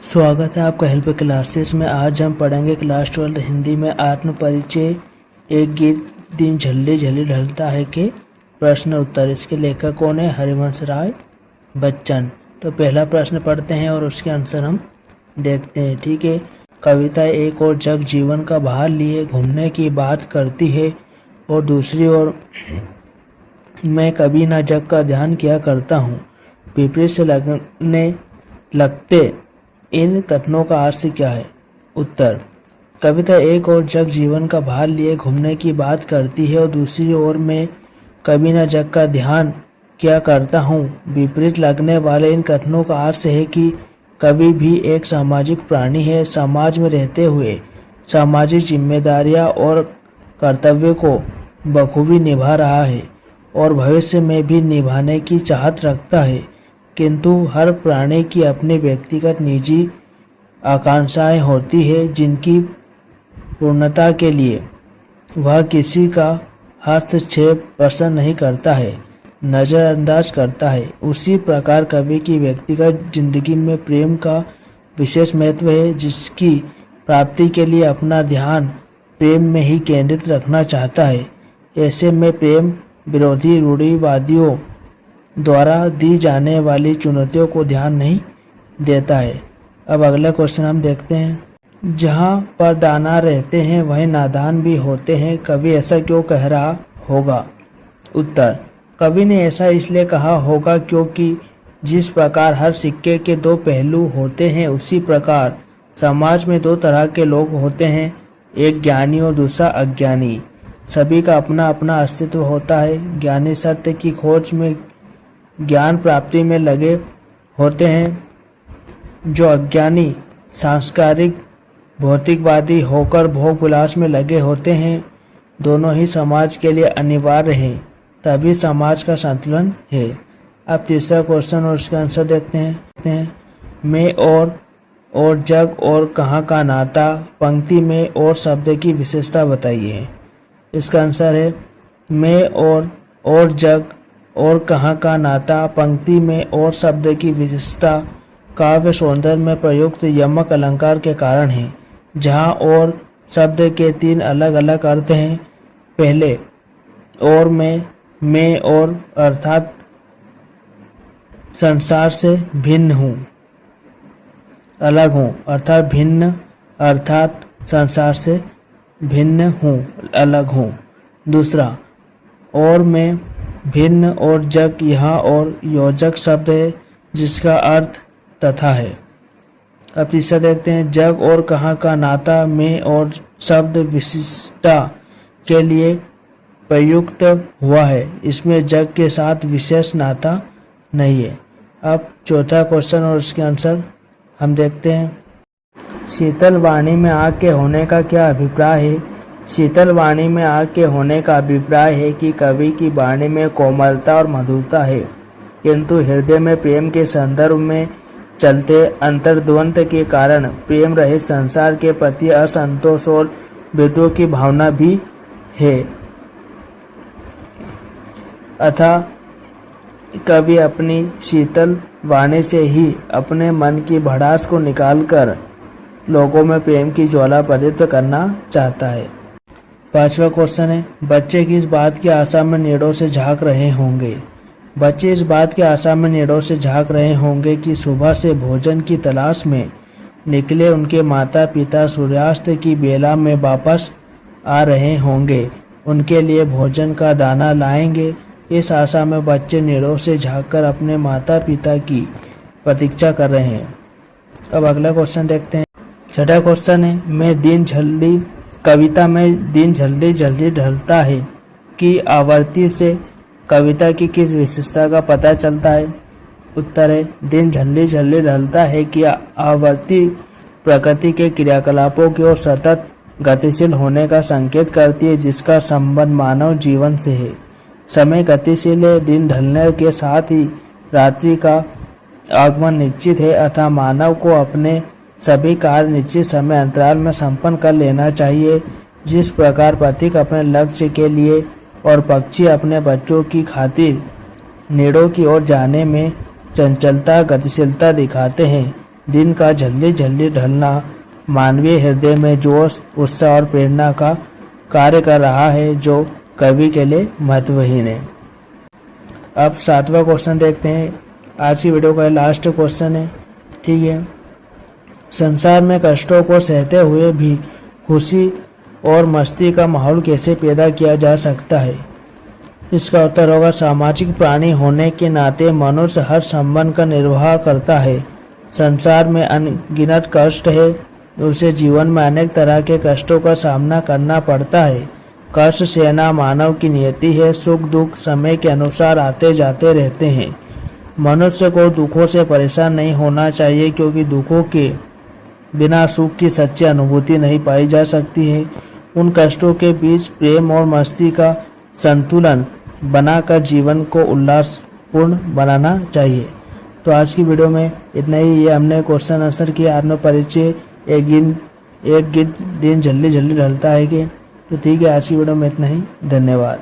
स्वागत है आपका हेल्प क्लासेस में। आज हम पढ़ेंगे क्लास 12 हिंदी में आत्म परिचय। एक गीत दिन झल्ली झल्ली ढलता है के प्रश्न उत्तर। इसके लेखक कौन है? हरिवंश राय बच्चन। तो पहला प्रश्न पढ़ते हैं और उसके आंसर हम देखते हैं। ठीक है। कविता एक और जग जीवन का बाहर लिए घूमने की बात करती है और दूसरी ओर मैं कभी ना जग का ध्यान किया करता हूँ। विपरीत से लगते इन कथनों का अर्थ क्या है? उत्तर। कविता एक और जग जीवन का भार लिए घूमने की बात करती है और दूसरी ओर मैं कभी न जग का ध्यान क्या करता हूँ। विपरीत लगने वाले इन कथनों का अर्थ है कि कवि भी एक सामाजिक प्राणी है। समाज में रहते हुए सामाजिक जिम्मेदारियाँ और कर्तव्य को बखूबी निभा रहा है और भविष्य में भी निभाने की चाहत रखता है। किंतु हर प्राणी की अपनी व्यक्तिगत निजी आकांक्षाएं होती है जिनकी पूर्णता के लिए वह किसी का हस्तक्षेप पसंद नहीं करता है, नज़रअंदाज करता है। उसी प्रकार कवि की व्यक्तिगत जिंदगी में प्रेम का विशेष महत्व है, जिसकी प्राप्ति के लिए अपना ध्यान प्रेम में ही केंद्रित रखना चाहता है। ऐसे में प्रेम विरोधी रूढ़िवादियों द्वारा दी जाने वाली चुनौतियों को ध्यान नहीं देता है। अब अगला क्वेश्चन हम देखते हैं। जहाँ पर दाना रहते हैं वहीं नादान भी होते हैं, कवि ऐसा क्यों कह रहा होगा? उत्तर। कवि ने ऐसा इसलिए कहा होगा क्योंकि जिस प्रकार हर सिक्के के दो पहलू होते हैं, उसी प्रकार समाज में दो तरह के लोग होते हैं, एक ज्ञानी और दूसरा अज्ञानी। सभी का अपना अपना अस्तित्व होता है। ज्ञानी सत्य की खोज में, ज्ञान प्राप्ति में लगे होते हैं, जो अज्ञानी सांस्कारिक भौतिकवादी होकर भोग विलास में लगे होते हैं। दोनों ही समाज के लिए अनिवार्य हैं, तभी समाज का संतुलन है। अब तीसरा क्वेश्चन और उसका आंसर देखते हैं। मैं और जग और कहाँ का नाता, पंक्ति में और शब्द की विशेषता बताइए। इसका आंसर है मैं और जग और कहाँ का नाता, पंक्ति में और शब्द की विशेषता काव्य सौंदर्य में प्रयुक्त यमक अलंकार के कारण है, जहाँ और शब्द के तीन अलग अलग अर्थ हैं। पहले और मैं और अर्थात संसार से भिन्न हूँ, अलग हूँ, अर्थात भिन्न अर्थात संसार से भिन्न हूँ, अलग हूँ। दूसरा और मैं भिन्न और जग यहाँ और योजक शब्द है जिसका अर्थ तथा है। अब तीसरा देखते हैं। जग और कहाँ का नाता में और शब्द विशिष्टता के लिए प्रयुक्त हुआ है, इसमें जग के साथ विशेष नाता नहीं है। अब चौथा क्वेश्चन और उसके आंसर हम देखते हैं। शीतल वाणी में आग के होने का क्या अभिप्राय है? शीतल वाणी में आग के होने का अभिप्राय है कि कवि की वाणी में कोमलता और मधुरता है, किंतु हृदय में प्रेम के संदर्भ में चलते अंतर्द्वंद के कारण प्रेम रहित संसार के प्रति असंतोष और विद्रोह की भावना भी है। अतः कवि अपनी शीतल वाणी से ही अपने मन की भड़ास को निकालकर लोगों में प्रेम की ज्वाला प्रदीप्त करना चाहता है। पांचवा क्वेश्चन है। बच्चे किस बात की आशा में निड़ों से झांक रहे होंगे? बच्चे इस बात की आशा में निड़ों से झांक रहे होंगे कि सुबह से भोजन की तलाश में निकले उनके माता पिता सूर्यास्त की बेला में वापस आ रहे होंगे, उनके लिए भोजन का दाना लाएंगे। इस आशा में बच्चे निड़ों से झांककर अपने माता पिता की प्रतीक्षा कर रहे हैं। अब अगला क्वेश्चन देखते हैं। छठा क्वेश्चन है। कविता में दिन जल्दी जल्दी ढलता है कि आवृत्ति से कविता की किस विशेषता का पता चलता है? उत्तर है दिन जल्दी जल्दी ढलता है कि आवृत्ति प्रकृति के क्रियाकलापों की ओर सतत गतिशील होने का संकेत करती है, जिसका संबंध मानव जीवन से है। समय गतिशील है, दिन ढलने के साथ ही रात्रि का आगमन निश्चित है, अतः मानव को अपने सभी कार्य निश्चित समय अंतराल में संपन्न कर लेना चाहिए। जिस प्रकार पथिक अपने लक्ष्य के लिए और पक्षी अपने बच्चों की खातिर निड़ों की ओर जाने में चंचलता गतिशीलता दिखाते हैं, दिन का जल्दी जल्दी ढलना मानवीय हृदय में जोश, उत्साह और प्रेरणा का कार्य कर रहा है, जो कवि के लिए महत्वहीन है। अब 7वां क्वेश्चन देखते हैं। आज की वीडियो का लास्ट क्वेश्चन है, ठीक है। संसार में कष्टों को सहते हुए भी खुशी और मस्ती का माहौल कैसे पैदा किया जा सकता है? इसका उत्तर होगा, सामाजिक प्राणी होने के नाते मनुष्य हर संबंध का निर्वाह करता है। संसार में अनगिनत कष्ट है, उसे जीवन में अनेक तरह के कष्टों का सामना करना पड़ता है। कष्ट सहना मानव की नियति है। सुख दुख समय के अनुसार आते जाते रहते हैं। मनुष्य को दुखों से परेशान नहीं होना चाहिए, क्योंकि दुखों के बिना सुख की सच्ची अनुभूति नहीं पाई जा सकती है। उन कष्टों के बीच प्रेम और मस्ती का संतुलन बनाकर जीवन को उल्लासपूर्ण बनाना चाहिए। तो आज की वीडियो में इतना ही। ये हमने क्वेश्चन आंसर किया। आत्मपरिचय, एक दिन जल्दी जल्दी ढलता है कि। तो ठीक है, आज की वीडियो में इतना ही। धन्यवाद।